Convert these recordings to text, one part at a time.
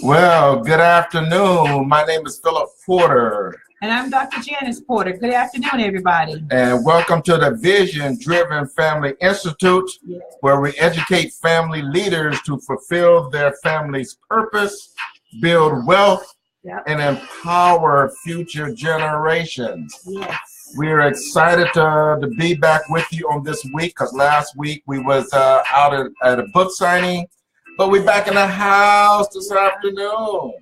Well, good afternoon. My name is Philip Porter. And I'm Dr. Janice Porter. Good afternoon, everybody. And welcome to the Vision Driven Family Institute, where we educate family leaders to fulfill their family's purpose, build wealth, and empower future generations. Yes. We're excited to be back with you on this week, because last week we was out at a book signing, but we're back in the house this afternoon.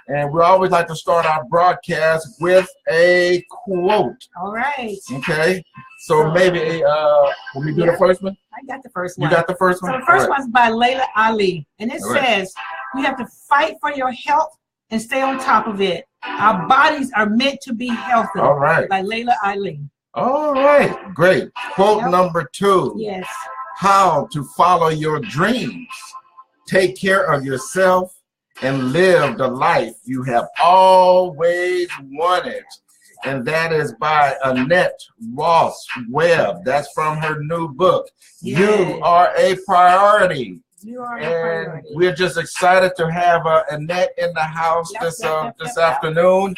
And we always like to start our broadcast with a quote. All right. Okay. So maybe when we do the first one? I got the first one. You got the first one? So the first one's by Layla Ali. And it says, we have to fight for your health and stay on top of it. Our bodies are meant to be healthy. All right. By Layla Ali. All right. Great. Quote number 2. Yes. How to follow your dreams. Take care of yourself and live the life you have always wanted. And that is by Annette Ross-Webb. That's from her new book, You Are a Priority. You are a priority. We're just excited to have Annette in the house this afternoon.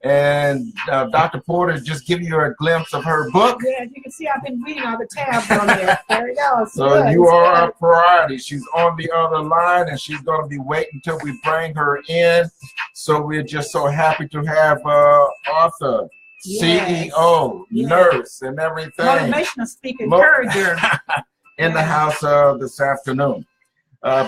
And Dr. Porter just give you a glimpse of her book. Yeah, you can see I've been reading all the tabs on there. There we go. So you are a priority. She's on the other line, and she's going to be waiting until we bring her in. So we're just so happy to have author, CEO, nurse, and everything. Motivational speaker, encourager. in the house this afternoon.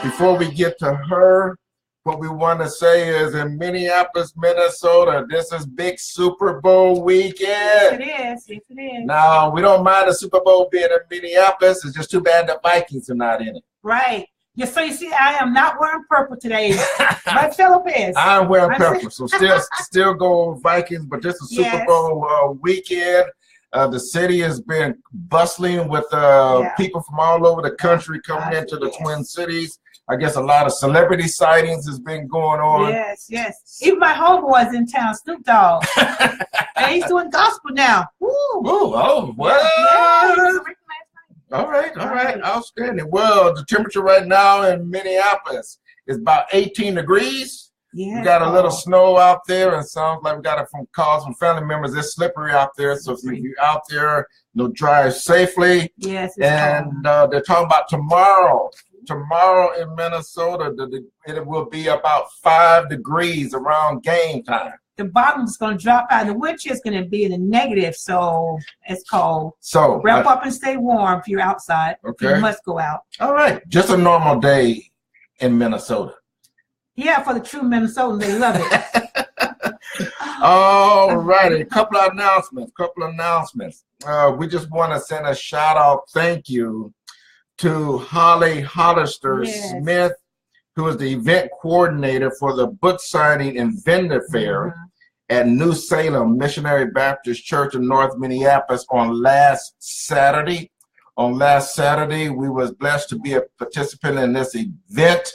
Before we get to her, what we want to say is in Minneapolis, Minnesota, this is big Super Bowl weekend. Yes, it is. Yes, it is. Now, we don't mind the Super Bowl being in Minneapolis. It's just too bad the Vikings are not in it. Right. Yeah, so you see, I am not wearing purple today, but Philip is. I'm wearing purple, so still go Vikings, but this is Super Bowl weekend. The city has been bustling with people from all over the country coming into the Twin Cities. I guess a lot of celebrity sightings has been going on. Yes, yes. Even my homeboy's in town, Snoop Dogg. And he's doing gospel now. Woo. Ooh, oh, what? All right. Outstanding. Well, the temperature right now in Minneapolis is about 18 degrees. Yeah. We got a little snow out there, and sounds like we got it from calls from family members. It's slippery out there, so if you're out there, drive safely. Yes. And they're talking about tomorrow. Tomorrow in Minnesota, it will be about 5 degrees around game time. The bottom is going to drop out. The wind chill is going to be in the negative, so it's cold. So wrap up and stay warm if you're outside. Okay. You must go out. All right. Just a normal day in Minnesota. Yeah, for the true Minnesotans, they love it. All righty. A couple of announcements. We just want to send a shout out thank you to Holly Hollister Smith, who is the event coordinator for the book signing and vendor fair at New Salem Missionary Baptist Church in North Minneapolis on last Saturday. On last Saturday, we was blessed to be a participant in this event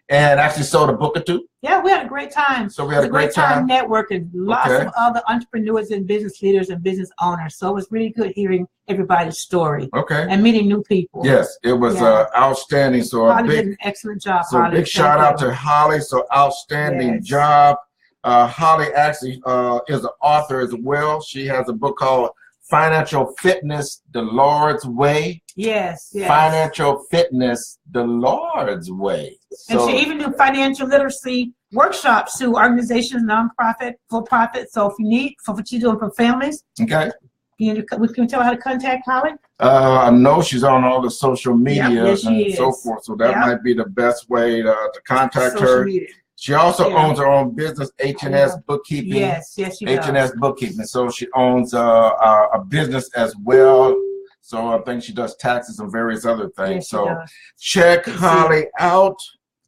and actually sold a book or two. Yeah, we had a great time. So we had a great time networking, lots of other entrepreneurs and business leaders and business owners. So it was really good hearing everybody's story. Okay. And meeting new people. Yes, it was outstanding. So Holly did an excellent job. So Holly, big shout out to Holly. So outstanding job. Holly actually is an author as well. She has a book called Financial Fitness, The Lord's Way. Yes. Financial Fitness, The Lord's Way. So, and she even do financial literacy workshops to organizations, nonprofit, for-profit. So if you need, for what you're doing for families. Okay. We can tell her how to contact Holly? I know she's on all the social media and so forth. So that might be the best way to contact her. Media. She also owns her own business, H&S Bookkeeping. Yes, she does. H&S Bookkeeping. So she owns a business as well. So I think she does taxes and various other things. So check Holly out,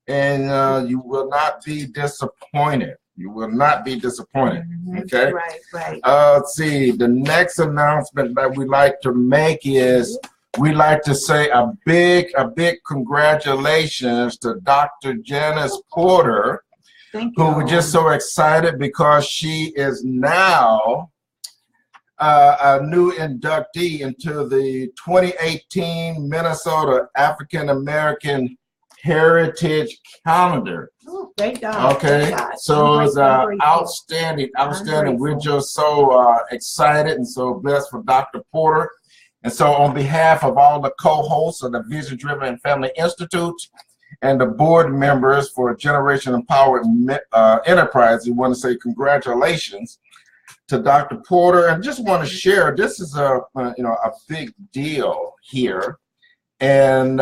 and you will not be disappointed. You will not be disappointed. Okay. Right. Let's see. The next announcement that we like to make is we like to say a big congratulations to Dr. Janice Porter, who we're just so excited because she is now a new inductee into the 2018 Minnesota African American Heritage Calendar. Oh, thank God. Okay, thank God. so it's outstanding. We're just so excited and so blessed for Dr. Porter. And so on behalf of all the co-hosts of the Vision Driven and Family Institute and the board members for Generation Empowered Enterprise, we want to say congratulations to Dr. Porter, and just want to share, this is a big deal here. And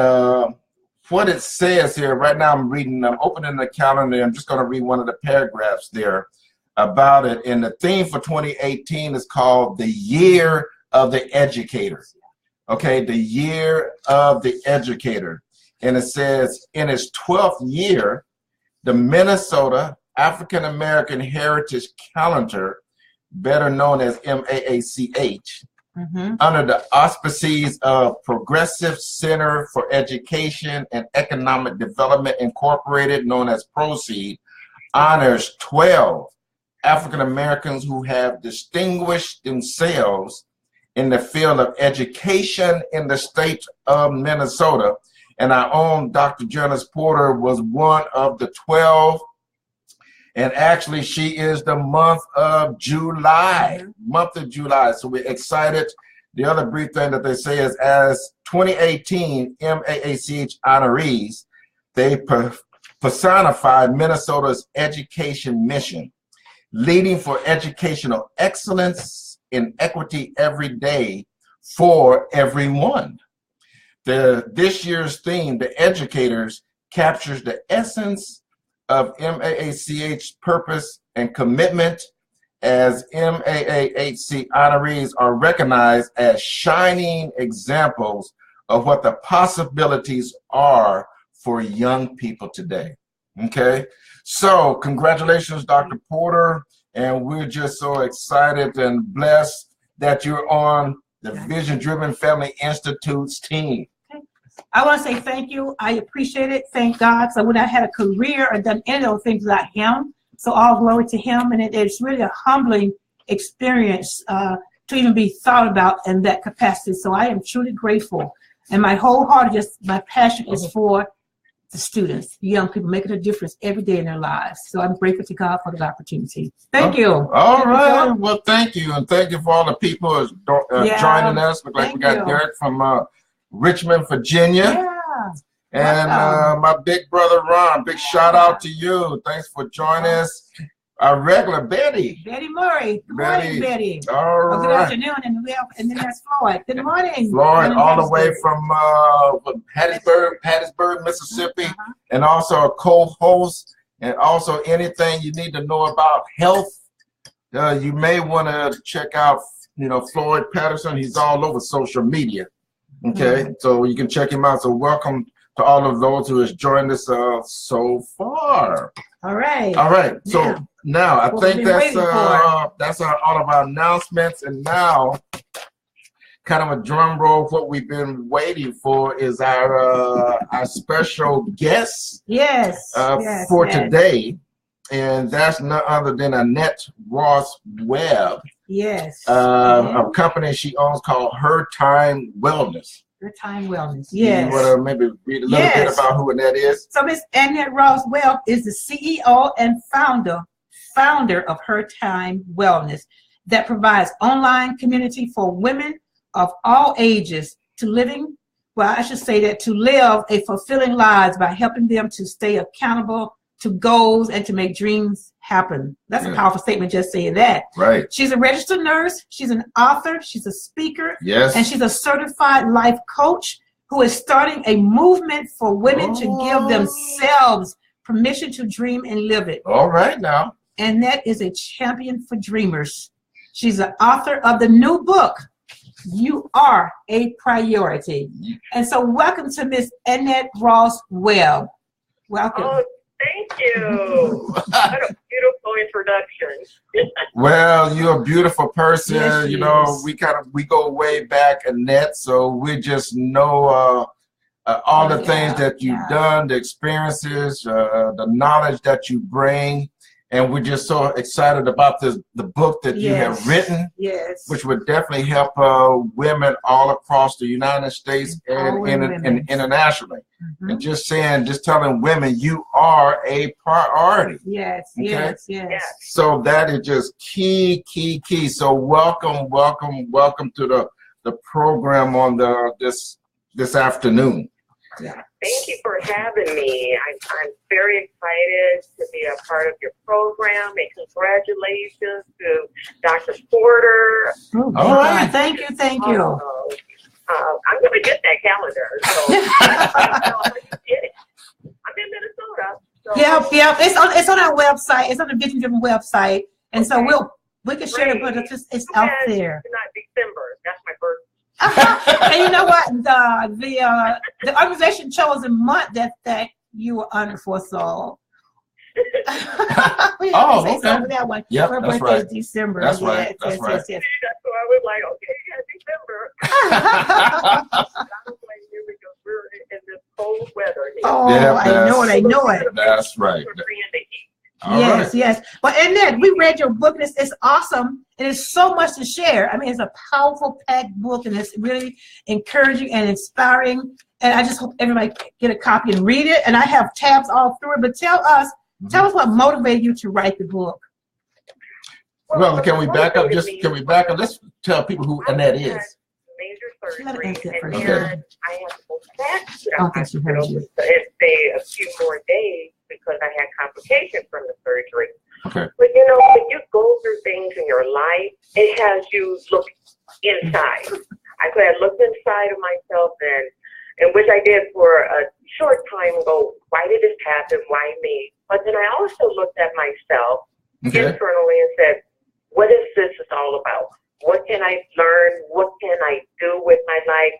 what it says here, right now I'm opening the calendar, I'm just going to read one of the paragraphs there about it. And the theme for 2018 is called the Year of the Educator. Okay, the Year of the Educator. And it says, in its 12th year, the Minnesota African American Heritage Calendar, better known as MAACH, under the auspices of Progressive Center for Education and Economic Development Incorporated, known as PROCEED, honors 12 African Americans who have distinguished themselves in the field of education in the state of Minnesota. And our own Dr. Janice Porter was one of the 12. And actually, she is the month of July. So we're excited. The other brief thing that they say is, as 2018 MAACH honorees, they personified Minnesota's education mission, leading for educational excellence in equity every day for everyone. This year's theme, The Educators, captures the essence of MAACH purpose and commitment, as MAAHC honorees are recognized as shining examples of what the possibilities are for young people today. Okay, so congratulations, Dr. Porter, and we're just so excited and blessed that you're on the Vision Driven Family Institute's team. I want to say thank you. I appreciate it. Thank God. So when I had a career or done any of those things without him, so all glory to him. And it's really a humbling experience to even be thought about in that capacity. So I am truly grateful. And my whole heart, my passion is for the students, the young people, making a difference every day in their lives. So I'm grateful to God for the opportunity. Thank you. All right. Well, thank you. And thank you for all the people joining us. Look like we got Derek from Richmond, Virginia. And my big brother Ron, big shout out to you. Thanks for joining us. Our regular Betty. Betty Murray. Good morning, Betty. All right. Good afternoon. And then there's Floyd. Good morning. Floyd, all the way from Hattiesburg, Mississippi, and also a co-host. And also anything you need to know about health, you may want to check out, Floyd Patterson. He's all over social media. Okay, so you can check him out. So welcome to all of those who has joined us so far. All right. So now I think that's all of our announcements. And now, kind of a drum roll. What we've been waiting for is our special guest. For today, and that's none other than Annette Ross-Webb. A company she owns called Her Time Wellness. Her Time Wellness. You want to maybe read a little bit about who Annette is? So Miss Annette Ross-Webb is the CEO and founder of Her Time Wellness, that provides online community for women of all ages to live a fulfilling lives by helping them to stay accountable to goals and to make dreams happen. That's a powerful statement, just saying that. Right. She's a registered nurse. She's an author. She's a speaker. Yes. And she's a certified life coach who is starting a movement for women to give themselves permission to dream and live it. All right now. Annette is a champion for dreamers. She's an author of the new book, You Are a Priority. And so welcome to Miss Annette Ross-Webb. Welcome. Oh, thank you. What a beautiful introduction. Well, you're a beautiful person. Yes, we go way back, Annette, so we just know all the things that you've done, the experiences, the knowledge that you bring. And we're just so excited about the book that you have written, which would definitely help women all across the United States and internationally. And just telling women you are a priority. Yes. So that is just key. So welcome to the program on this afternoon. Yeah. Thank you for having me. I'm very excited to be a part of your program, and congratulations to Dr. Porter. All right. Thank you. I'm going to get that calendar. So I'm in Minnesota. So. Yep. It's on our website. It's on the Vision Driven website, and so we can share it, but it's out there. It's not December. That's my birthday. And you know what? The organization chose a month that you were honored for, so okay. That one. Yep, her that's birthday right. is December. That's right. That's why I was like, okay, December. I was like, here we go. We're in this cold weather. I know it. That's right. Yes. But Annette, we read your book, and it's awesome, and it's so much to share. I mean, it's a powerful, packed book, and it's really encouraging and inspiring. And I just hope everybody get a copy and read it. And I have tabs all through it. But tell us what motivated you to write the book. Well, can we back up? Let's tell people who Annette is. Major surgery, and Okay. then I have to go back to the hospital and stay a few more days because I had complications from the surgery. Okay. But you know, when you go through things in your life, it has you look inside. I could have looked inside of myself, and which I did for a short time ago. Why did this happen? Why me? But then I also looked at myself internally and said, what is this all about? What can I learn? What can I do with my life?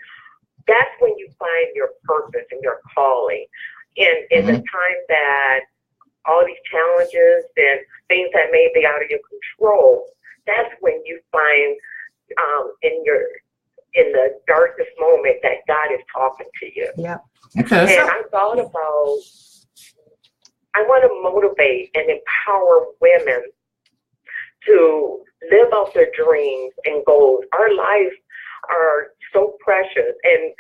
That's when you find your purpose and your calling. In the time that all these challenges and things that may be out of your control, that's when you find in the darkest moment that God is talking to you. Yeah. Okay. And I thought about, I want to motivate and empower women to live out their dreams and goals. Our lives are so precious, and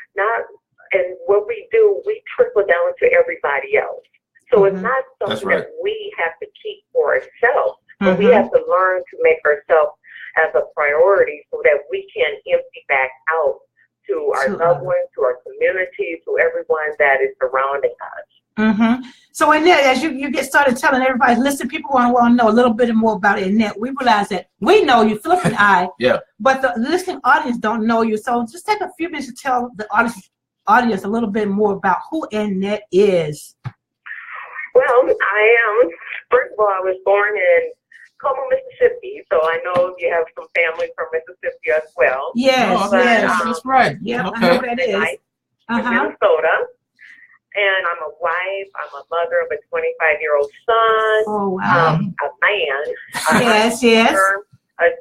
what we do, we trickle down to everybody else. So it's not something that we have to keep for ourselves, but we have to learn to make ourselves as a priority so that we can empty back out to our loved ones, to our community, to everyone that is surrounding us. So Annette, as you get started telling everybody, listen, people want to know a little bit more about Annette. We realize that we know you, Philip and I, but the listening audience don't know you. So just take a few minutes to tell the audience a little bit more about who Annette is. Well, first of all, I was born in Como, Mississippi, so I know you have some family from Mississippi as well. Yes, that's right. Yeah, I know where that is. In Minnesota. And I'm a wife, I'm a mother of a 25-year-old son, a man, a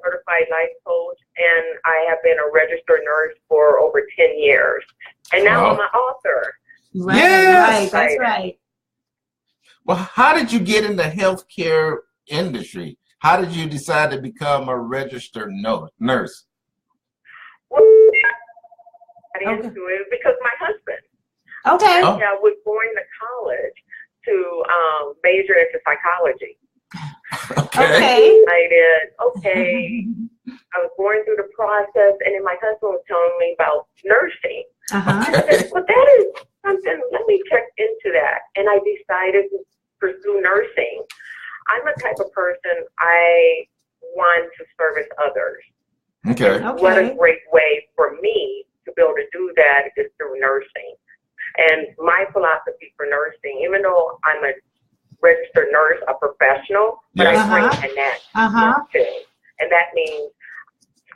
certified life coach, and I have been a registered nurse for over 10 years. And now I'm an author. Right, that's right. Well, how did you get in the healthcare industry? How did you decide to become a registered nurse? Well, I got into it because my husband. Okay. I was going to college to major into psychology. Okay. I did. I was going through the process, and then my husband was telling me about nursing. I said, well, that is something, let me check into that. And I decided to pursue nursing. I'm the type of person, I want to service others. Okay. What a great way for me to be able to do that is through nursing. And my philosophy for nursing, even though I'm a registered nurse, a professional, but I bring Annette too. And that means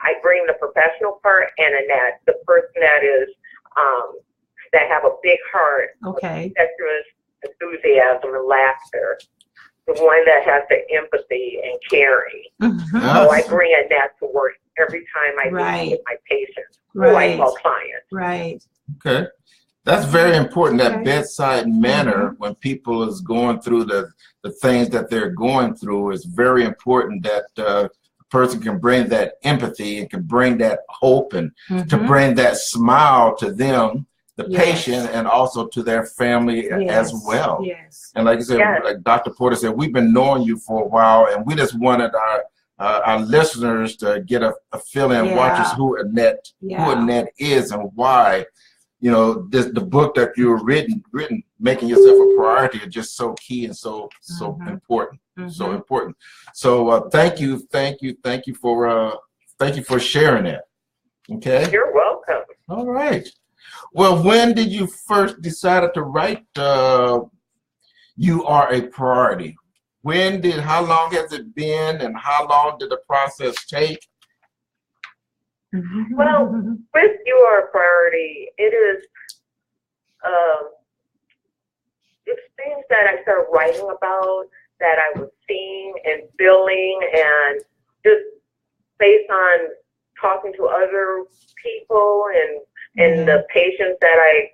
I bring the professional part and Annette, the person that is, that have a big heart, infectious enthusiasm and laughter, the one that has the empathy and caring. So I bring Annette to work every time I meet with my patients, who I call clients. Right. Okay. That's very important. That Okay. bedside manner when people is going through the things that they're going through is very important. That a person can bring that empathy and can bring that hope and to bring that smile to them, the patient, and also to their family as well. Yes. And like I said, like Dr. Porter said, we've been knowing you for a while, and we just wanted our listeners to get a feeling and watch us who Annette is and why. You know, the book that you've written, making yourself a priority, is just so key and so important, so important. So thank you for sharing that. Okay. You're welcome. All right. Well, when did you first decide to write "You Are a Priority"? How long has it been, and how long did the process take? Well, with "You Are a Priority," it is it's things that I started writing about that I was seeing and feeling, and just based on talking to other people and the patients that I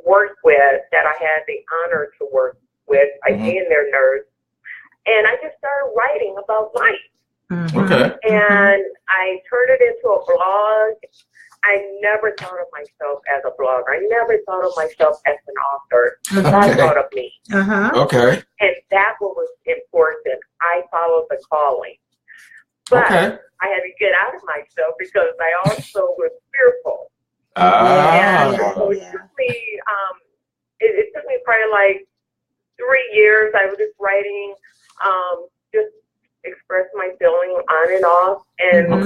worked with, that I had the honor to work with, being their nurse, and I just started writing about life. Okay. And I turned it into a blog. I never thought of myself as a blogger. I never thought of myself as an author. God thought of me. Okay. And that was important. I followed the calling. But I had to get out of myself because I also was fearful. And so it took me, it took me probably like 3 years. I was just writing, just express my feeling on and off. And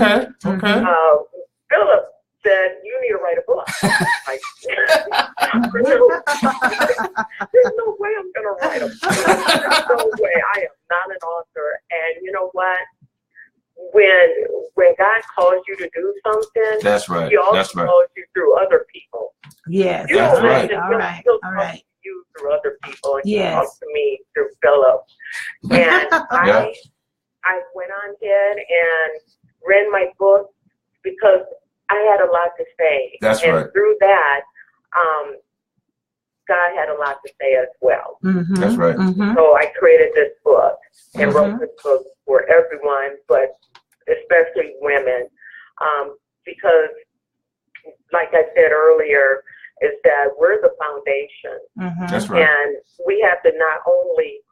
Philip said, "You need to write a book." Like, there's no way I'm going to write a book. There's no way. I am not an author. And you know what? When God calls you to do something, that's right. He also calls you through other people. Yes. You that's don't right. listen, All he'll right. talk All right. to you through other people, and Yes. he talks to me through Philip. And I went on ahead and read my book because I had a lot to say. That's right. Through that, God had a lot to say as well. That's right. So I created this book and wrote this book for everyone, but especially women, because, like I said earlier, is that we're the foundation. That's right. And we have to not only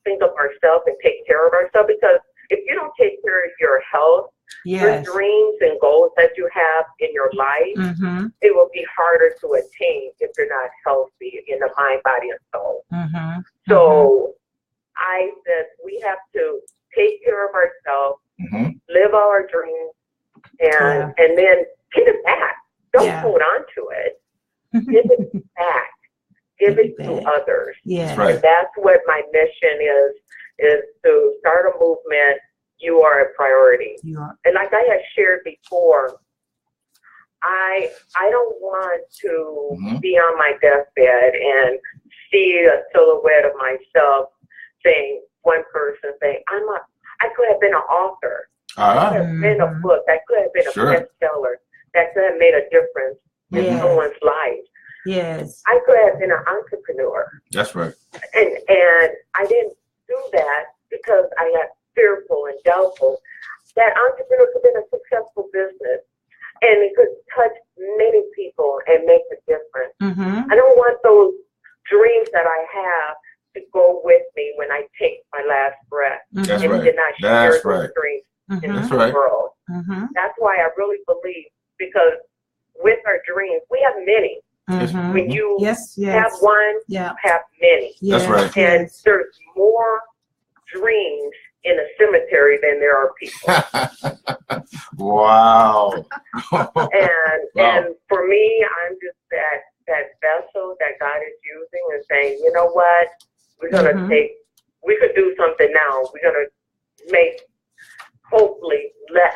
think of ourselves and take care of ourselves, because if you don't take care of your health, your dreams and goals that you have in your life, it will be harder to attain if you're not healthy in the mind, body, and soul. So I said we have to take care of ourselves, live our dreams, and then give it back. Don't hold on to it. Give it back. Give it to others. That's right. And that's what my mission is to start a movement. You are a priority. And like I had shared before, I don't want to be on my deathbed and see a silhouette of myself saying, one person saying, I could have been an author. I could have been a book. I could have been a bestseller. That could have made a difference in someone's life. Yes. I could have been an entrepreneur. That's right. And I didn't do that because I got fearful and doubtful. That entrepreneur could have been a successful business, and it could touch many people and make a difference. I don't want those dreams that I have to go with me when I take my last breath. That's and right. to not share That's those right. dreams in That's the right. world. That's why I really believe, because with our dreams, we have many. When you have one, you have many. That's right. And there's more dreams in a cemetery than there are people. Wow. And for me, I'm just that vessel that God is using and saying, you know what, we're gonna we could do something now. We're gonna make hopefully less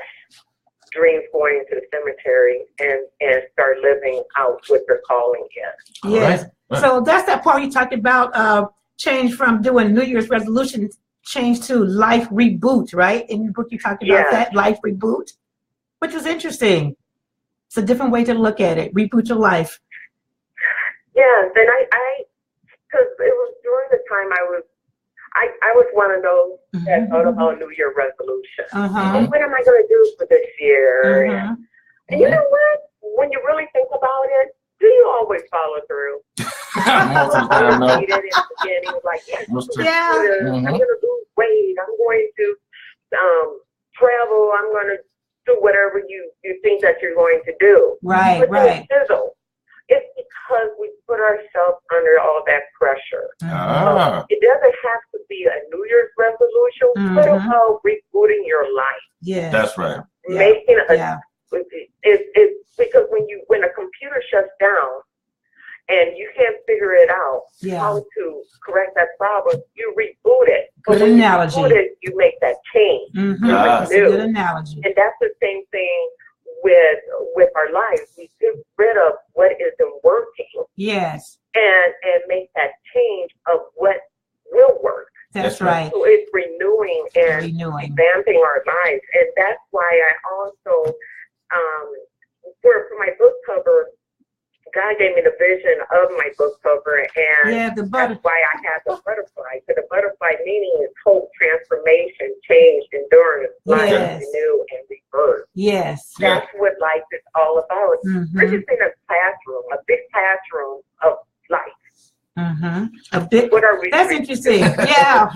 dreams going into the cemetery and start living out what they're calling it. Yes. Right. So that's that part you talked about, change from doing New Year's resolutions, change to life reboot, right? In your book you talked about that, life reboot, which was interesting. It's a different way to look at it. Reboot your life. Yes, and because it was during the time I was one of those that thought about New Year resolution. What am I going to do for this year? And you know what? When you really think about it, do you always follow through? Most of the time, no. In the beginning, like, I'm going to lose weight. I'm going to travel. I'm going to do whatever you think that you're going to do. Right, but right. It's because we put ourselves under all that pressure. It doesn't have to be a New Year's resolution. What about rebooting your life? Yeah, that's right. Making it's because when a computer shuts down and you can't figure it out how to correct that problem, you reboot it. Good analogy. You reboot it, you make that change. That's a good analogy. And that's the same thing with our lives. We get rid of what isn't working. Yes. And make that change of what will work. That's right. So it's renewing and revamping our lives. And that's why I also, for my book cover, God gave me the vision of my book cover, and that's why I have the butterfly. So the butterfly meaning is hope, transformation, change, endurance, life, renew, and rebirth. Yes. That's what life is all about. We're just in a classroom, a big classroom of life. A bit. What are we? That's interesting. Yeah.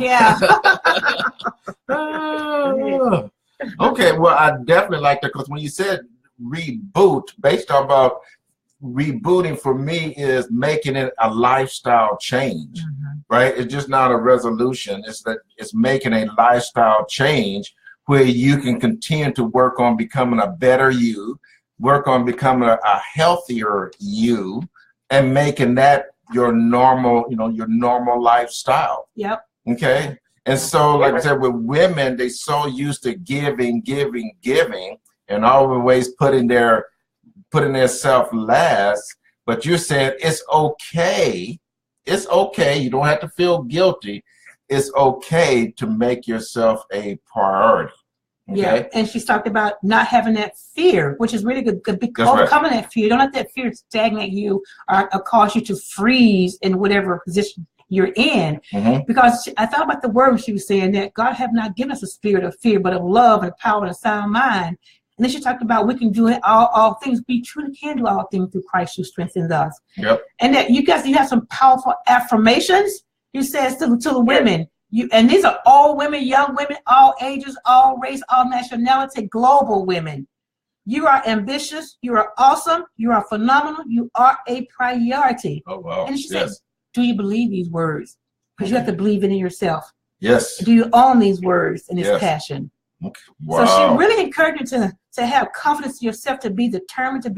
Okay, well, I definitely like that, because when you said reboot, based on about rebooting for me is making it a lifestyle change, right? It's just not a resolution. It's making a lifestyle change where you can continue to work on becoming a better you, work on becoming a healthier you, and making that your normal, your normal lifestyle. Yep. Okay. And so, like I said, with women, they so used to giving, and always putting their self last. But you're saying it's okay. It's okay. You don't have to feel guilty. It's okay to make yourself a priority. Okay? Yeah, and she's talked about not having that fear, which is really good. Overcoming that fear. Don't let that fear stagnate you or cause you to freeze in whatever position you're in. Because I thought about the word she was saying, that God have not given us a spirit of fear, but of love and power and a sound mind. And then she talked about we can do it all things. We truly can do all things through Christ who strengthens us. Yep. And that you have some powerful affirmations. You said to the women. And these are all women, young women, all ages, all race, all nationality, global women. You are ambitious. You are awesome. You are phenomenal. You are a priority. Oh, wow. And she said, do you believe these words? Because you have to believe it in yourself. Yes. Do you own these words and this passion? Okay. Wow. So she really encouraged you to have confidence in yourself, to be determined, to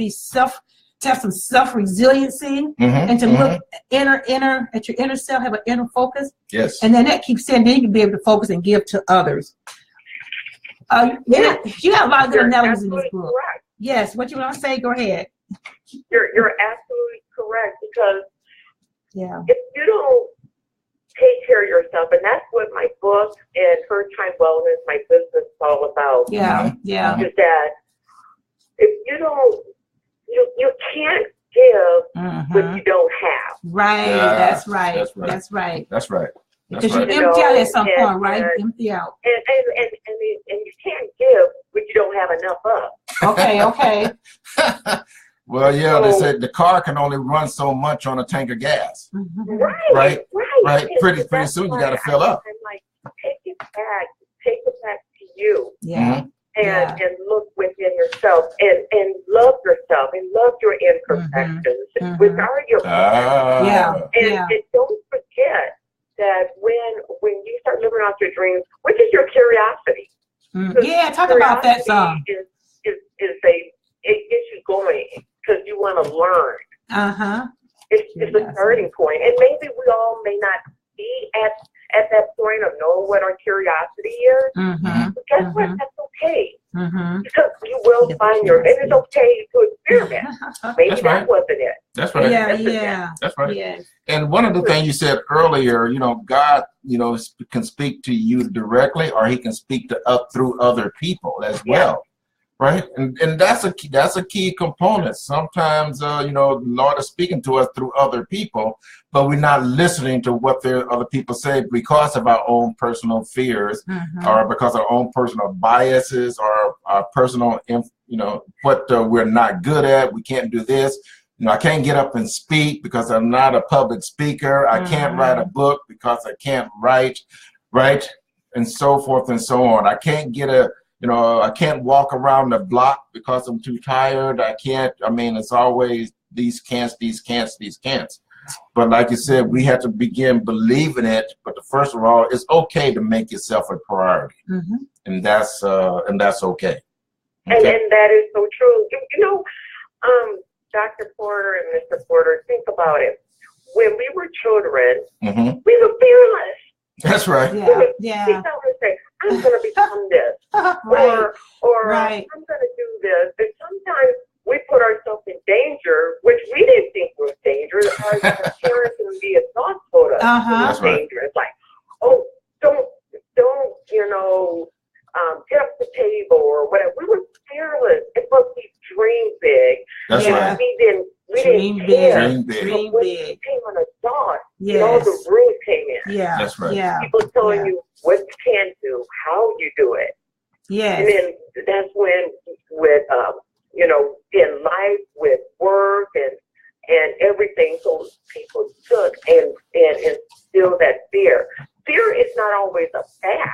have some self-resiliency, and to look at your inner self, have an inner focus. Yes. And then that keeps saying, then you can be able to focus and give to others. You have a lot of good analogies in this book. Correct. Yes. What you want to say? Go ahead. You're absolutely correct, because if you don't take care of yourself, and that's what my book and Her Time Wellness, my business, is all about. Yeah. Is that if you don't, you can't give what you don't have. Right. Yeah, that's right. That's right. Because you empty out at some point, right? Empty out. And you can't give what you don't have enough of. Okay. Well, they said the car can only run so much on a tank of gas. Right. Pretty soon you got to fill up. I'm like, take it back to you. Yeah. And look within yourself and love yourself and love your imperfections, which are your and don't forget that when you start living out your dreams, which is your curiosity. Talk about that some. It gets you going because you want to learn. It's a starting point, and maybe we all may not be at that point of knowing what our curiosity is. But guess what? That's okay. Because you will find and it's okay to experiment. Maybe that wasn't it. That's right. That's right. Yes. And one of the things you said earlier, God, can speak to you directly, or he can speak to through other people as well. right? And that's a key component. Sometimes you know, the Lord is speaking to us through other people, but we're not listening to what the other people say because of our own personal fears, or because of our own personal biases, or our personal, you know, what we're not good at. We can't do this. You know, I can't get up and speak because I'm not a public speaker. I can't write a book because I can't write, right? And so forth and so on. I can't get I can't walk around the block because I'm too tired. I mean, it's always these can'ts. But like you said, we have to begin believing it. But first of all, it's okay to make yourself a priority. And that's okay. And that is so true. You know, Dr. Porter and Mr. Porter, think about it. When we were children, we were fearless. That's right. Yeah. We felt and say, I'm going to become this. Or I'm going to do this. And sometimes we put ourselves in danger, which we didn't think was dangerous. Our parents and the adults told us it was dangerous. Like, oh, don't, you know, get up the table or whatever. We were fearless. It was we dreamed big. That's right. We didn't care. Dream big. But when you became an adult, all the rules came in. Yeah. That's right. Yeah. People telling you what you can do, how you do it. Yes. And then that's when, with you know, in life, with work and everything, so people took and instilled that fear. Fear is not always a bad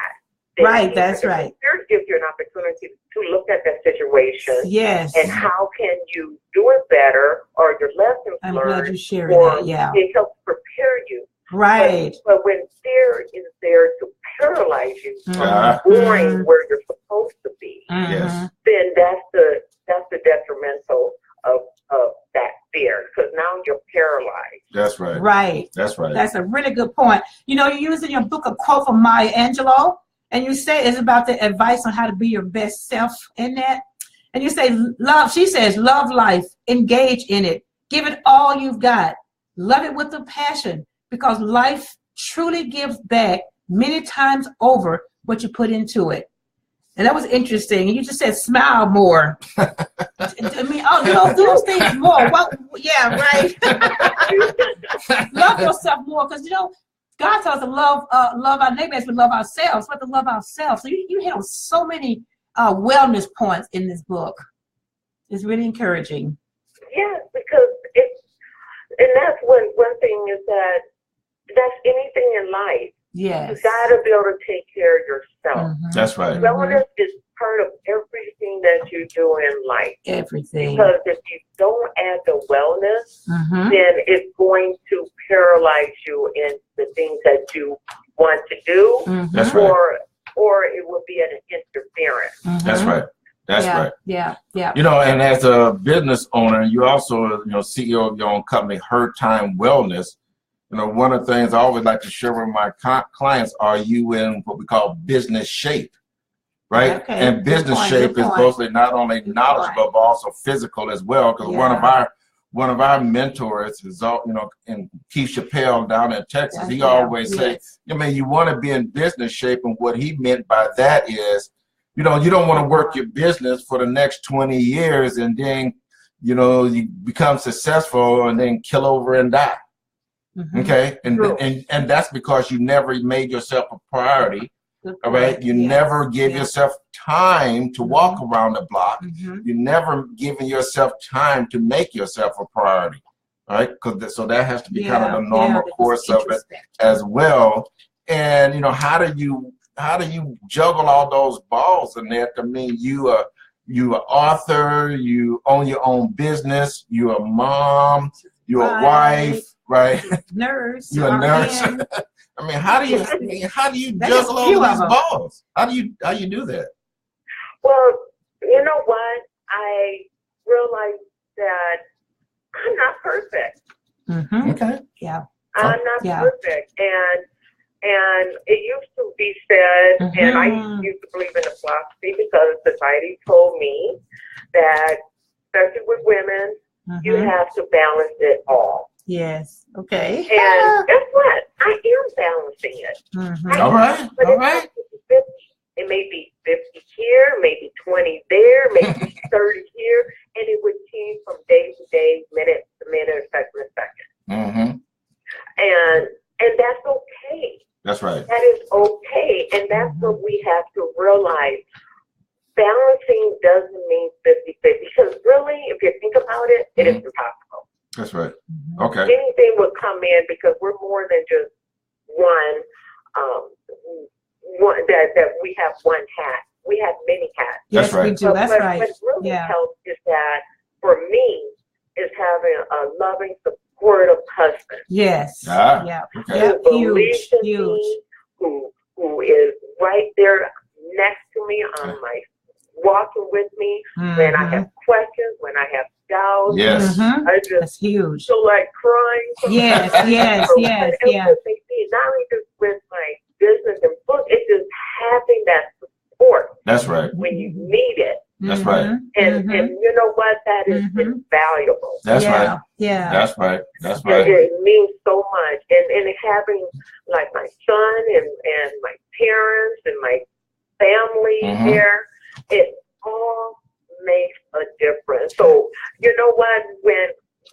thing. Right. That's right. Fear gives you an opportunity to look at that situation. Yes. And how can you do it better, or your lessons I'm learned, glad you shared that. Yeah. it helps prepare you. Right. But when fear is there to paralyze you from going where you're supposed to be, Yes. then that's the detrimental of that fear, because now you're paralyzed. That's right. Right. That's right. That's a really good point. You know, you use in your book a quote from Maya Angelou, and you say it's about the advice on how to be your best self in that. And you say, she says, love life, engage in it, give it all you've got, love it with a passion, because life truly gives back many times over what you put into it. And that was interesting. You just said smile more. I mean, do those things more. Well, yeah, right. Love yourself more, because, you know, God tells us to love our neighbors, but love ourselves. We have to love ourselves. So you hit on so many wellness points in this book. It's really encouraging. Yes, because and that's one thing is that's anything in life. Yes. You got to be able to take care of yourself. That's right. Wellness is part of everything that you do in life. Everything. Because if you don't add the wellness, then it's going to paralyze you in the things that you want to do, That's right. or it will be an interference. That's right. That's right. Yeah. You know, and as a business owner, you also, you know, CEO of your own company, Her Time Wellness. You know, one of the things I always like to share with my clients, are you in what we call business shape, right? Okay. And business shape is mostly not only knowledgeable, but also physical as well. Because one of our mentors is, you know, in Keith Chappelle down in Texas. He always say, I mean, you want to be in business shape, and what he meant by that is, you know, you don't want to work your business for the next 20 years and then, you know, you become successful and then kill over and die. Okay, and that's because you never made yourself a priority. All right, you never give yourself time to walk around the block. You never given yourself time to make yourself a priority. All right, so that has to be kind of the normal course of it as well. And you know, how do you juggle all those balls, Annette? I mean, you are author, you own your own business, you're a mom, you're a wife. Right, nurse. You're a nurse. I mean, how do you juggle all these balls? How do you do that? Well, you know what? I realized that I'm not perfect. Okay. Yeah. I'm not perfect, and it used to be said, and I used to believe in the philosophy because society told me that, especially with women, you have to balance it all. Yes. Okay. And guess what? I am balancing it. All right. It may be 50 here, maybe 20 there, maybe 30 here, and it would change from day to day, minute to minute, second to second. And that's okay. That's right. That is okay, and that's what we have to realize. Balancing doesn't mean 50-50, because really, if you think about it, it is impossible. That's right. Okay. Anything will come in, because we're more than just one that we have one hat. We have many hats. Yes, we do. That's right. What really helps is that, for me, is having a loving, supportive husband. Yes. Yeah. Okay. Who believes in me, who is right there next to me on my walking with me when I have questions, when I have doubts. Yes. I just That's huge. feel like crying. Yes. Not only just with my business and book, it's just having that support. That's right. When you need it. That's right. And you know what? That is invaluable. That's right. Yeah. That's right. That's right. It means so much. And having like my son and my parents and my family there, it all makes a difference. So you know what?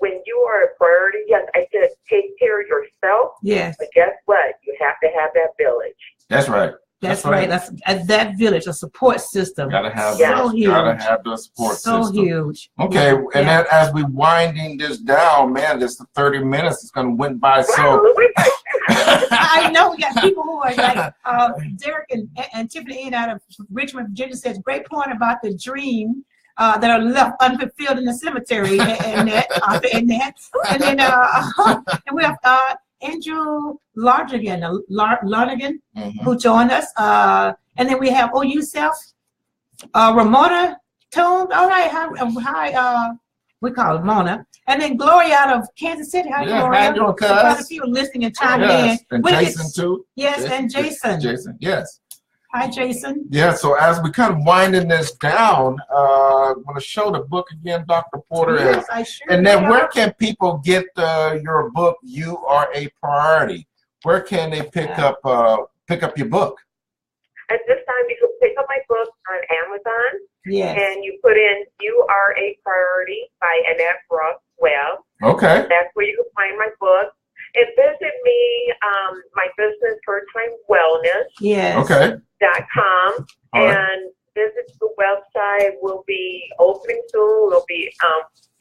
When you are a priority, yes, I said take care of yourself. Yes. But guess what? You have to have that village. That's right. That's right. That's that village, a support system. Gotta have huge. Gotta have the support system. So huge. Okay, and that as we winding this down, man, this 30 minutes is gonna went by so. I know we got people who are like Derek and Tiffany Ian out of Richmond, Virginia says, great point about the dream that are left unfulfilled in the cemetery. Annette. And then and we have Andrew Larnigan, who joined us. And then we have Yousef, Ramona Tone. All right, hi, we call it Mona. And then Gloria out of Kansas City. Hi, Gloria. How you doing, cuz? A lot of people listening and chiming in. And Jason, too. Yes, and Jason. Jason, yes. Hi, Jason. Yeah, so as we kind of winding this down, I want to show the book again, Dr. Porter. Yes, I sure and then where can people get your book, You Are a Priority? Where can they pick up your book? At this time, you can pick up my book on Amazon. Yes. And you put in You Are a Priority by Annette Ross-Webb. Okay. That's where you can find my book. And visit me, my business, First Time Wellness. Yes. Okay. .com. And visit the website. We'll be opening soon. We'll be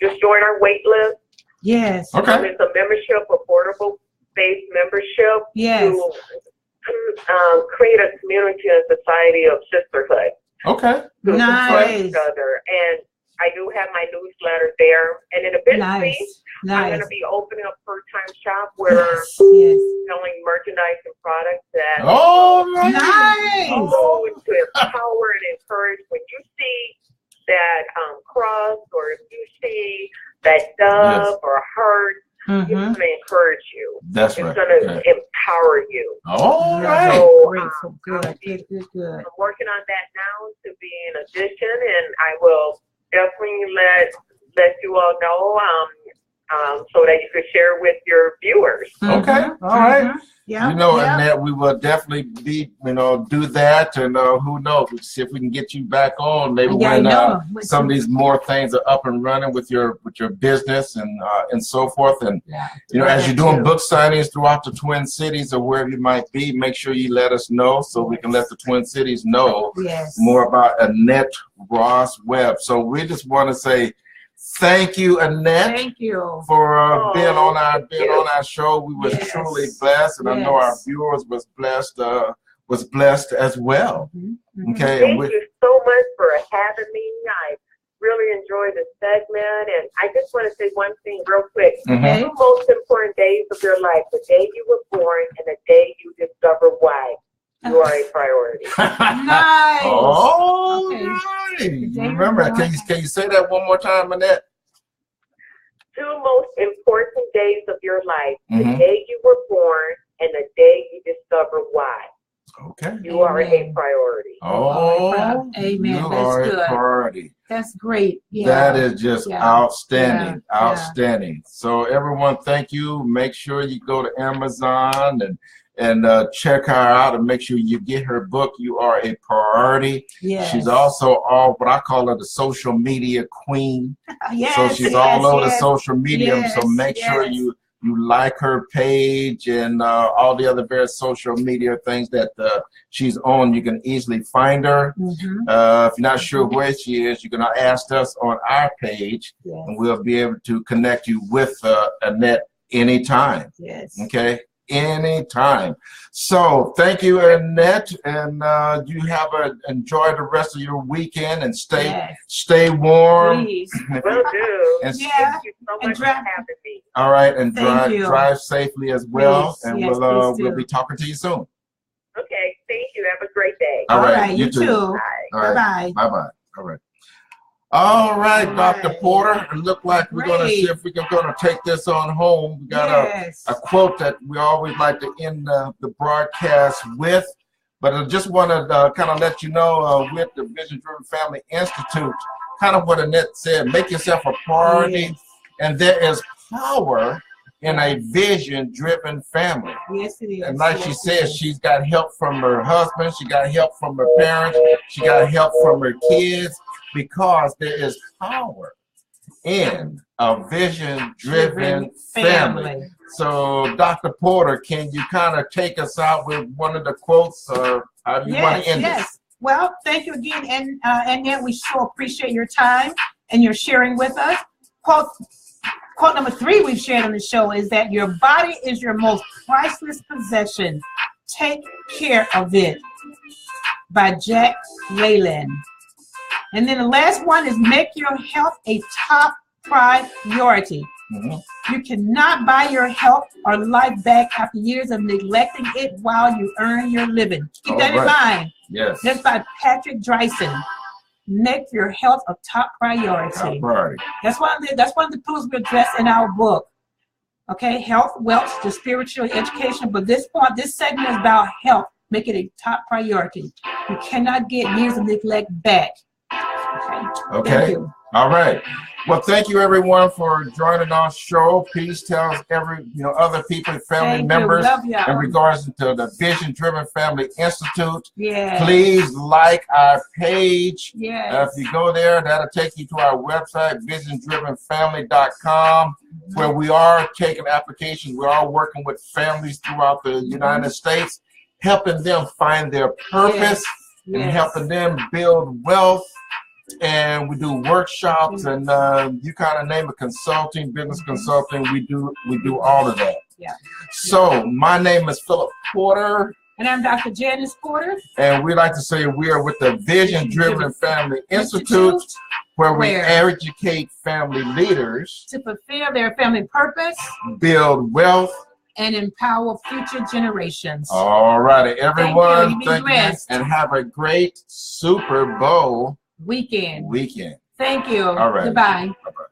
just join our wait list. Yes. Okay. It's a membership, affordable-based membership. Yes. To create a community and society of sisterhood. Okay. Nice. Each other. And I do have my newsletter there. And in a bit, I'm going to be opening up First-Time Shop where selling merchandise and products that nice. To empower and encourage. When you see that cross, or if you see that dove or heart, it's going to encourage you. That's it's right. It's going to empower you. All right. So, good. I'm working on that now to be an addition, and I will definitely let you all know so that you could share with your viewers. Okay. All right. Yeah. Annette, we will definitely do that, and who knows? We'll see if we can get you back on. Maybe when some of these more things are up and running with your business and so forth. And as you're doing book signings throughout the Twin Cities or wherever you might be, make sure you let us know so we can let the Twin Cities know more about Annette Ross-Webb. So we just want to say thank you, Annette. Thank you for being on our show. We was truly blessed, and I know our viewers was blessed as well. Okay. Thank you so much for having me. I really enjoyed the segment, and I just want to say one thing real quick. The two most important days of your life: the day you were born and the day you discover why you are a priority. Nice. All right. Remember, can you say that one more time, Annette? Two most important days of your life: the day you were born and the day you discover why. Okay. You are a priority. Oh, amen. You are a priority. That's great. Yeah. That is just outstanding. Outstanding. So everyone, thank you. Make sure you go to Amazon and and check her out and make sure you get her book. You Are a Priority. Yes. She's also all what I call her the social media queen. Yes, so she's yes, all over the yes. social media. Yes, so make sure you like her page and all the other various social media things that she's on. You can easily find her. Mm-hmm. If you're not sure where she is, you can ask us on our page, and we'll be able to connect you with Annette anytime. Yes. Okay. Anytime. So thank you, Annette, and you enjoy the rest of your weekend and stay warm. Please. Will do. And Thank you so much for having me. all right, and drive safely as well. Please. And Yes, we'll be talking to you soon. Okay, thank you. Have a great day. All right, you too. All right. Bye-bye. Bye-bye. All right. All right, Dr. Porter. It looked like we're going to see if we can take this on home. We got a quote that we always like to end the broadcast with, but I just want to kind of let you know with the Vision Driven Family Institute, kind of what Annette said, make yourself a priority, and there is power in a vision-driven family. Yes, it is. And like she said, she's got help from her husband, she got help from her parents, she got help from her kids, because there is power in a vision-driven family. So, Dr. Porter, can you kind of take us out with one of the quotes, or how do you want to end this? Well, thank you again, and Annette, we sure appreciate your time and your sharing with us. Quote number 3 we've shared on the show is that your body is your most priceless possession. Take care of it, by Jack Leyland. And then the last one is make your health a top priority. Mm-hmm. You cannot buy your health or life back after years of neglecting it while you earn your living. Keep that in mind. Yes. That's by Patrick Dryson. Make your health a top priority. Top priority. That's one of the tools we address in our book. Okay, health, wealth, the spiritual education. But this segment is about health. Make it a top priority. You cannot get years of neglect back. Okay. Thank you. All right. Well, thank you everyone for joining our show. Please tell other people, family members, in regards to the Vision Driven Family Institute. Yeah. Please like our page. Yeah. If you go there, that'll take you to our website, visiondrivenfamily.com, where we are taking applications. We are working with families throughout the United States, helping them find their purpose and helping them build wealth. And we do workshops, and you kind of name it, consulting, business consulting. We do all of that. Yeah. So my name is Philip Porter. And I'm Dr. Janice Porter. And we like to say we are with the Vision Driven Family Institute, where we educate family leaders to fulfill their family purpose, build wealth, and empower future generations. All righty, everyone. Thank you. And have a great Super Bowl weekend. Thank you. All right. Goodbye. Bye-bye.